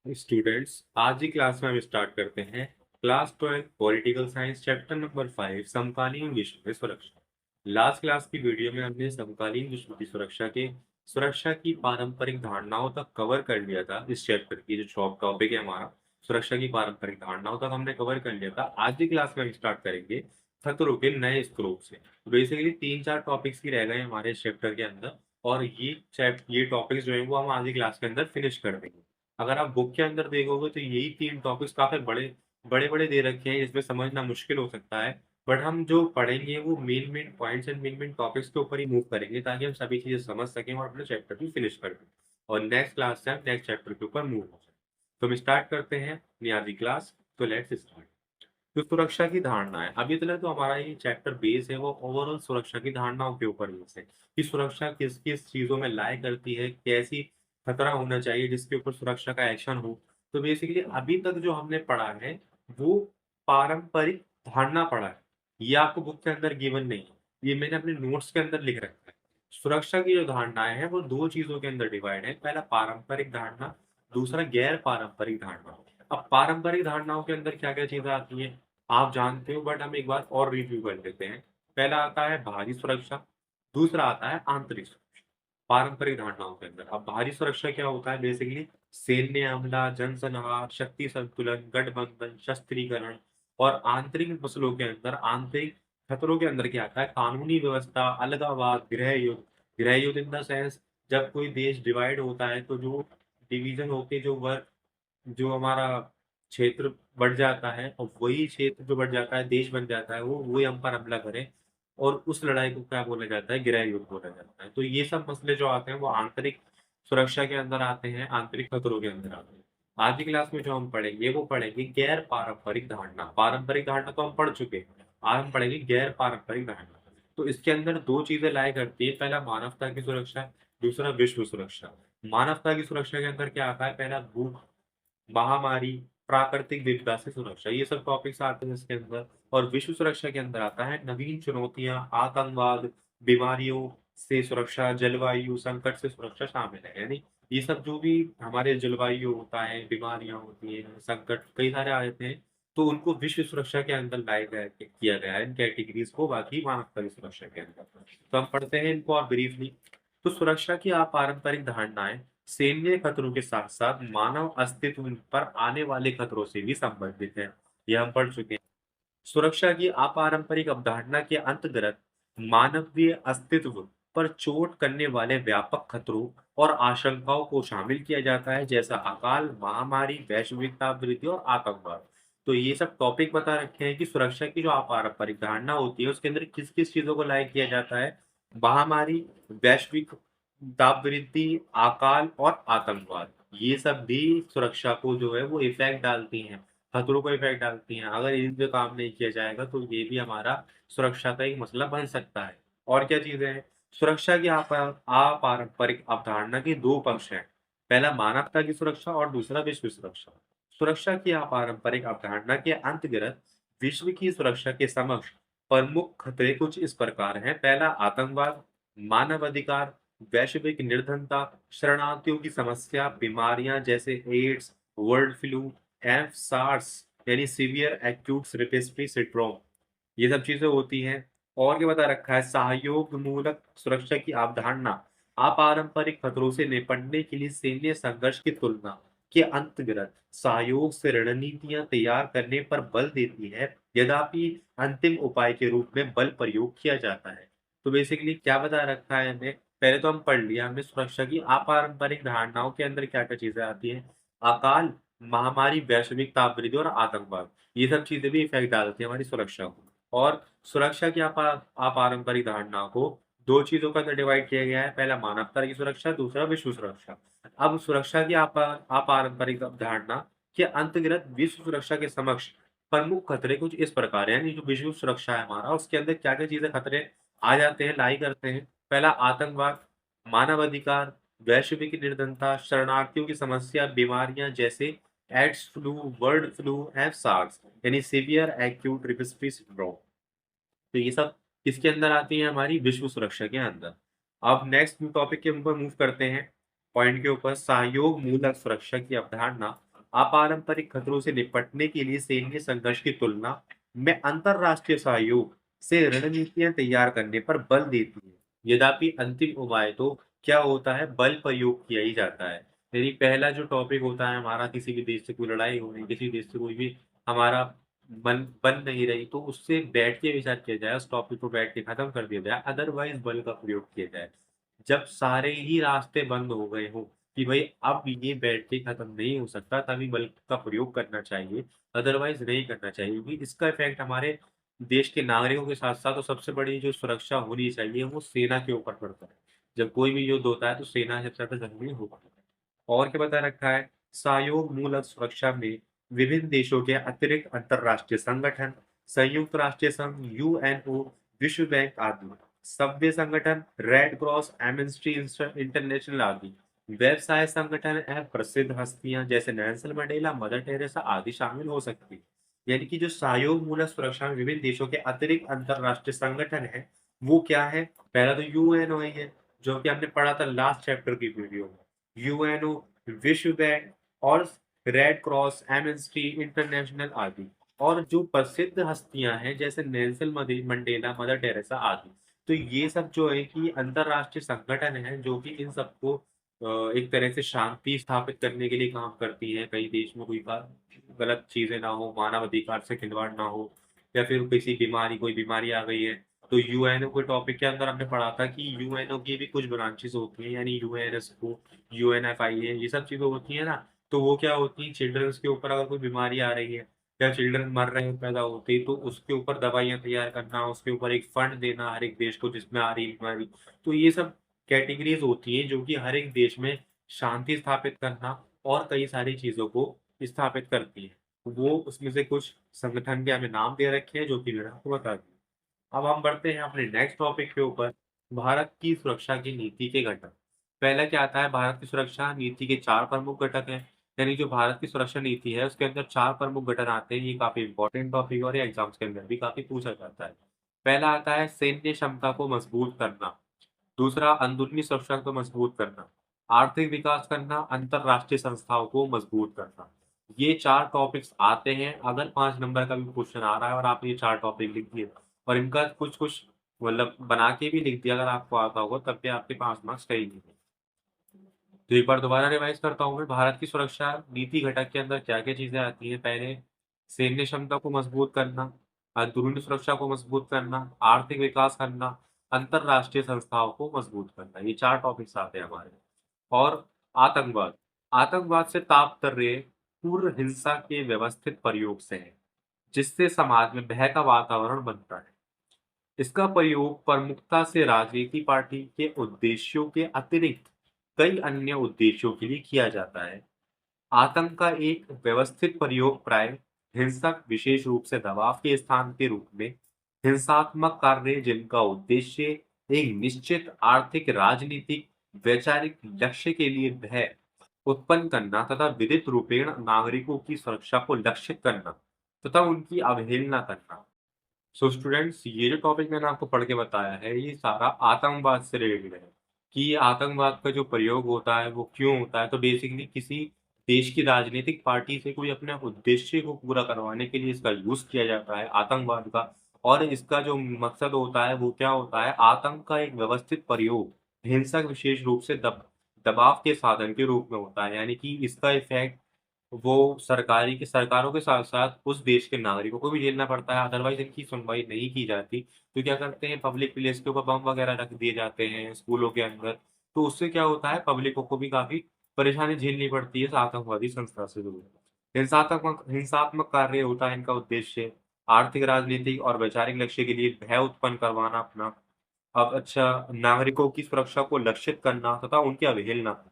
Students, आज की class में हम स्टार्ट करते हैं class 12 political science chapter number 5 समकालीन विश्व में सुरक्षा। लास्ट क्लास की वीडियो में हमने समकालीन विश्व की सुरक्षा की पारंपरिक धारणाओं तक कवर कर लिया था। इस चैप्टर की जो टॉपिक है हमारा सुरक्षा की पारंपरिक धारणाओं तक हमने कवर कर लिया था। आज की क्लास में हम स्टार्ट करेंगे खतरों के नए स्कोप से। बेसिकली 3-4 टॉपिक्स ही रह गए हमारे इस चैप्टर के अंदर, और ये टॉपिक्स जो है वो हम आज की क्लास के अंदर फिनिश कर देंगे। अगर आप बुक के अंदर देखोगे तो यही 3 टॉपिक्स काफ़ी बड़े-बड़े दे रखे हैं, इसमें समझना मुश्किल हो सकता है। बट हम जो पढ़ेंगे वो main points and main topics के ऊपर ही मूव करेंगे, ताकि हम सभी चीज़ें समझ सकें और अपना चैप्टर भी फिनिश कर दें। और नेक्स्ट क्लास से हम नेक्स्ट चैप्टर के ऊपर मूव हो जाएँ। तो हम स्टार्ट करते हैं अपनी आज की क्लास। तो लेट्स स्टार्ट। तो सुरक्षा की धारणाएँ, अभी तक तो हमारा ये चैप्टर बेस है वो ओवरऑल सुरक्षा की धारणाओं के ऊपर बेस है, कि सुरक्षा किस-किस चीज़ों में लाया करती है, कैसी खतरा होना चाहिए जिसके ऊपर सुरक्षा का एक्शन हो। तो बेसिकली अभी तक जो हमने पढ़ा है, वो पारंपरिक धारणा पढ़ा है। ये आपको बुक के अंदर गिवन नहीं है, ये मैंने अपने नोट्स के अंदर लिख रखा है। सुरक्षा की जो धारणाएँ हैं, वो 2 चीज़ों के अंदर डिवाइड है, पहला पारंपरिक धारणा, दूसरा गैर पारंपरिक धारणा। अब पारंपरिक धारणाओं के अंदर क्या-क्या चीज़ें आती हैं, आप जानते हो, बट हम एक बार और रिव्यू कर लेते हैं। पहला आता है बाहरी सुरक्षा, दूसरा आता है आंतरिक सुरक्षा, पारंपरिक धारणाओं के अंदर। अब बाहरी सुरक्षा क्या होता है, बेसिकली सैन्य हमला, जनसंहार, शक्ति संतुलन, गठबंधन, शस्त्रीकरण। और आंतरिक मसलों के अंदर, आंतरिक खतरों के अंदर क्या आता है, कानूनी व्यवस्था, अलगाववाद, गृह युद्ध। गृह युद्ध इन द सेंस, जब कोई देश डिवाइड होता है तो जो डिवीजन होके जो हमारा क्षेत्र बढ़ जाता है, और वही क्षेत्र जो बढ़ जाता है, देश बन जाता है, वो वही हम पर हमला करे, और उस लड़ाई को क्या बोला जाता है, गृह युद्ध बोला जाता है। तो ये सब मसले जो आते हैं वो आंतरिक सुरक्षा के अंदर आते हैं, आंतरिक खतरों के अंदर आते हैं। आज की क्लास में जो हम पढ़ेंगे वो पढ़ेंगे गैर पारंपरिक धारणा। पारंपरिक धारणा तो हम पढ़ चुके हैं, आज हम पढ़ेंगे गैर पारंपरिक धारणा। तो इसके अंदर दो चीजें लाया करती है, पहला मानवता की सुरक्षा, दूसरा विश्व सुरक्षा। मानवता की सुरक्षा के अंदर क्या आता है, पहला भूख, महामारी, प्राकृतिक विपदा से सुरक्षा, ये सब टॉपिक्स आते हैं इसके अंदर। और विश्व सुरक्षा के अंदर आता है नवीन चुनौतियां, आतंकवाद, बीमारियों से सुरक्षा, जलवायु संकट से सुरक्षा शामिल है। यानी ये सब जो भी हमारे जलवायु होता है, बीमारियां होती हैं, संकट कई सारे आ जाते हैं, तो उनको विश्व सुरक्षा के अंदर लाया गया किया गया है इन कैटेगरीज को, बाकी मानवता की सुरक्षा के अंदर। तो हम पढ़ते हैं इनको और ब्रीफली। तो सुरक्षा की अपारंपरिक धारणाएं सैन्य खतरों के साथ साथ मानव अस्तित्व पर आने वाले खतरों से भी संबंधित है, यह हम पढ़ चुके हैं। सुरक्षा की अपारंपरिक अवधारणा के अंतर्गत मानवीय अस्तित्व पर चोट करने वाले व्यापक खतरों और आशंकाओं को शामिल किया जाता है, जैसा अकाल, महामारी, वैश्विक तापवृद्धि और आतंकवाद। तो ये सब टॉपिक बता रखे हैं कि सुरक्षा की जो अपारंपरिक धारणा होती है उसके अंदर किस किस चीजों को लायक किया जाता है। महामारी, वैश्विक तापवृद्धि, अकाल और आतंकवाद, ये सब भी सुरक्षा को जो है वो इफेक्ट डालती हैं, खतरों को इफेक्ट डालती हैं। अगर इन पे काम नहीं किया जाएगा तो ये भी हमारा सुरक्षा का एक मसला बन सकता है। और क्या चीजें हैं, सुरक्षा की अपारंपरिक अवधारणा के दो पक्ष हैं, पहला मानवता की सुरक्षा और दूसरा विश्व सुरक्षा। सुरक्षा की अपारंपरिक अवधारणा के अंतर्गत विश्व की सुरक्षा के समक्ष प्रमुख खतरे कुछ इस प्रकार हैं। पहला आतंकवाद, मानवाधिकार, वैश्विक निर्धनता, शरणार्थियों की समस्या, बीमारियां जैसे AIDS, world flu, F SARS यानी सीवियर एक्यूट रेस्पिरेटरी सिंड्रोम, ये सब चीजें होती हैं। और क्या बता रखा है, सहयोग मूलक सुरक्षा की अवधारणा अपारंपरिक खतरों से निपटने के लिए सैन्य संघर्ष की तुलना के अंतर्गत सहयोग से रणनीतियां तैयार करने पर बल देती है, यद्यपि अंतिम उपाय के रूप में बल प्रयोग किया जाता है। तो बेसिकली क्या बता रखा है हमें, पहले तो हम पढ़ लिया हमने सुरक्षा की अपारंपरिक धारणाओं के अंदर क्या क्या चीजें आती हैं। अकाल, महामारी, वैश्विक तापवृद्धि और आतंकवाद, ये सब चीजें भी इफेक्ट डालती है हमारी सुरक्षा को। और सुरक्षा की अपारंपरिक धारणा को दो चीजों के अंदर डिवाइड किया गया है, पहला मानवता की सुरक्षा, दूसरा विश्व सुरक्षा। अब सुरक्षा की अपारंपरिक धारणा के अंतर्गत विश्व सुरक्षा के समक्ष प्रमुख खतरे कुछ इस प्रकार हैं, यानी जो विश्व सुरक्षा है हमारा उसके अंदर क्या क्या चीजें खतरे आ जाते हैं, लाई करते हैं। पहला आतंकवाद, मानवाधिकार, वैश्विक निर्धनता, शरणार्थियों की समस्या, बीमारियां जैसे AIDS flu, bird flu, F SARS यानी सीवियर एक्यूट रेस्पिरेटरी सिंड्रोम। तो ये सब किसके अंदर आती है, हमारी विश्व सुरक्षा के अंदर। अब नेक्स्ट टॉपिक के ऊपर मूव करते हैं, पॉइंट के ऊपर सहयोग मूलक सुरक्षा की अवधारणा अपारंपरिक खतरों से निपटने के लिए सैन्य संघर्ष की तुलना में अंतरराष्ट्रीय सहयोग से रणनीतियां तैयार करने पर बल देती है। यद्यपि अंतिम उपाय तो क्या होता है, बल प्रयोग किया ही जाता है। यानी पहला जो टॉपिक होता है हमारा, किसी भी देश से कोई लड़ाई हो रही, किसी देश से कोई भी हमारा बन नहीं रही, तो उससे बैठ के विचार किया जाए, उस टॉपिक को बैठ के खत्म कर दिया जाए, अदरवाइज बल का प्रयोग किया जाए। जब सारे ही रास्ते बंद हो गए हों कि भाई अब ये बैठ के खत्म नहीं हो सकता, तभी बल का प्रयोग करना चाहिए, अदरवाइज नहीं करना चाहिए, क्योंकि इसका इफेक्ट हमारे देश के नागरिकों के साथ साथ, और सबसे बड़ी जो सुरक्षा होनी चाहिए वो सेना के ऊपर पड़ता है। जब कोई भी युद्ध होता है तो सेना सबसे ज्यादा जरूरी होता है। और क्या बता रखा है, सहयोग मूलक सुरक्षा में विभिन्न देशों के अतिरिक्त अंतरराष्ट्रीय संगठन, संयुक्त राष्ट्र संघ, यूएनओ, विश्व बैंक आदि, सभ्य संगठन, रेड क्रॉस, एमनेस्टी इंटरनेशनल आदि, व्यवसाय संगठन एवं प्रसिद्ध हस्तियां जैसे नेल्सन मंडेला, मदर टेरेसा आदि शामिल हो सकती हैं। यानी कि जो सहयोग मूलक सुरक्षा में विभिन्न देशों के अतिरिक्त अंतरराष्ट्रीय संगठन है, वो क्या है? पहला तो यूएनओ है, जो कि हमने पढ़ा था लास्ट चैप्टर की वीडियो में। यूएनओ, विश्व बैंक और रेड क्रॉस, एमनेस्टी इंटरनेशनल आदि। और जो प्रसिद्ध हस्तियां हैं जैसे नेल्सन मंडेला, मदर टेरेसा आदि, तो ये सब जो है कि अंतरराष्ट्रीय संगठन है जो कि इन सबको एक तरह से शांति स्थापित करने के लिए काम करती है। कई देश में कोई गलत चीजें ना हो, मानव अधिकार से खिलवाड़ ना हो, या फिर किसी बीमारी, कोई बीमारी आ गई है, तो यूएनओ के टॉपिक के अंदर हमने पढ़ा था कि यूएनओ की भी कुछ ब्रांचेस होती हैं, यानी यूएनएसओ, यूएनएफआई है, ये सब चीजें होती है ना। तो वो क्या होती है, चिल्ड्रंस के ऊपर अगर कोई बीमारी आ रही है या चिल्ड्रन मर रहे हैं पैदा होते ही, तो उसके ऊपर दवाइयाँ तैयार करना, उसके ऊपर एक फंड देना हर एक देश को जिसमें आ रही है बीमारी। तो ये सब कैटेगरीज होती हैं जो कि हर एक देश में शांति स्थापित करना और कई सारी चीज़ों को स्थापित करती है। वो उसमें से कुछ संगठन के हमें नाम दे रखे हैं जो कि मैंने आपको बता दिए। अब हम बढ़ते हैं अपने नेक्स्ट टॉपिक के ऊपर, भारत की सुरक्षा की नीति के घटक। पहला क्या आता है, भारत की सुरक्षा नीति के 4 प्रमुख घटक हैं। यानी जो भारत की सुरक्षा नीति है उसके अंदर 4 प्रमुख घटक आते हैं। ये काफ़ी इंपॉर्टेंट टॉपिक है और ये एग्ज़ाम्स के अंदर भी काफ़ी पूछा जाता है। पहला आता है सैन्य क्षमता को मजबूत करना। दूसरा, अंदरूनी सुरक्षा को मजबूत करना। आर्थिक विकास करना, अंतरराष्ट्रीय संस्थाओं को मजबूत करना। ये 4 टॉपिक्स आते हैं। अगर 5 नंबर का भी क्वेश्चन आ रहा है और आपने ये 4 टॉपिक लिख दिए और इनका कुछ-कुछ मतलब बना के भी लिख दिया अगर आपको आता होगा, तब भी आपके 5 मार्क्स कहीं नहीं है। तो एक बार दोबारा रिवाइज करता हूँ मैं, भारत की सुरक्षा नीति घटक के अंदर क्या-क्या चीज़ें आती हैं? पहले, सैन्य क्षमता को मजबूत करना, अंदरूनी सुरक्षा को मजबूत करना, आर्थिक विकास करना, अंतरराष्ट्रीय संस्थाओं को मजबूत करना। ये 4 टॉपिक्स आते हैं हमारे। और आतंकवाद, आतंकवाद से तात्पर्य पूर्व हिंसा के व्यवस्थित प्रयोग से है, जिससे समाज में भय का वातावरण बनता है। इसका प्रयोग प्रमुखता से राजनीति पार्टी के उद्देश्यों के अतिरिक्त कई अन्य उद्देश्यों के लिए किया जाता है। आतंक का एक व्यवस्थित प्रयोग प्राय हिंसक, विशेष रूप से दबाव के स्थान के रूप में हिंसात्मक कार्य जिनका उद्देश्य एक निश्चित आर्थिक, राजनीतिक, वैचारिक लक्ष्य के लिए भय उत्पन्न करना तथा विदित रूपेण नागरिकों की सुरक्षा को लक्षित करना तथा उनकी अवहेलना करना। सो स्टूडेंट्स, ये जो टॉपिक मैंने आपको पढ़ के बताया है ये सारा आतंकवाद से रिलेटेड है कि ये आतंकवाद का जो प्रयोग होता है वो क्यों होता है। तो बेसिकली किसी देश की राजनीतिक पार्टी से कोई अपने उद्देश्य को पूरा करवाने के लिए इसका यूज किया जाता है आतंकवाद का। और इसका जो मकसद होता है वो क्या होता है, आतंक का एक व्यवस्थित प्रयोग हिंसक, विशेष रूप से दबाव के साधन के रूप में होता है। यानी कि इसका इफेक्ट वो सरकारों के साथ-साथ उस देश के नागरिकों को भी झेलना पड़ता है, अदरवाइज़ इनकी सुनवाई नहीं की जाती। तो क्या करते हैं, पब्लिक प्लेस के ऊपर बम वगैरह रख दिए जाते हैं स्कूलों के अंदर। तो उससे क्या होता है, पब्लिकों को भी काफ़ी परेशानी झेलनी पड़ती है इस आतंकवादी संस्था से दूर। हिंसात्मक हिंसात्मक कार्य होता है इनका उद्देश्य, आर्थिक, राजनीतिक और वैचारिक लक्ष्य के लिए भय उत्पन्न करवाना अपना। अब अच्छा, नागरिकों की सुरक्षा को लक्षित करना तथा उनकी अवहेलना,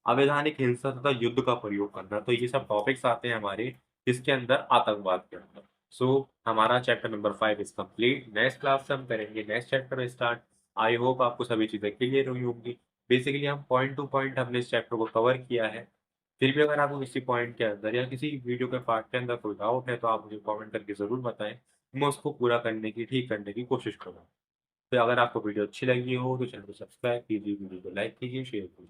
अवैधानिक हिंसा तथा युद्ध का प्रयोग करना। तो ये सब टॉपिक्स आते हैं हमारे इसके अंदर, आतंकवाद के अंदर। सो हमारा chapter number 5 is complete. Next class से हम करेंगे next chapter start. I hope आपको सभी चीज़ें क्लियर हुई होंगी। बेसिकली हम पॉइंट टू पॉइंट हमने इस चैप्टर को कवर किया है। फिर भी अगर आपको किसी पॉइंट के अंदर या किसी वीडियो के पार्ट के अंदर कोई डाउट है तो आप मुझे कमेंट करके ज़रूर बताएँ। मैं उसको पूरा करने की, ठीक करने की कोशिश करूँगा। तो अगर आपको वीडियो अच्छी लगी हो तो चैनल को सब्सक्राइब कीजिए, वीडियो को लाइक कीजिए, शेयर कीजिए।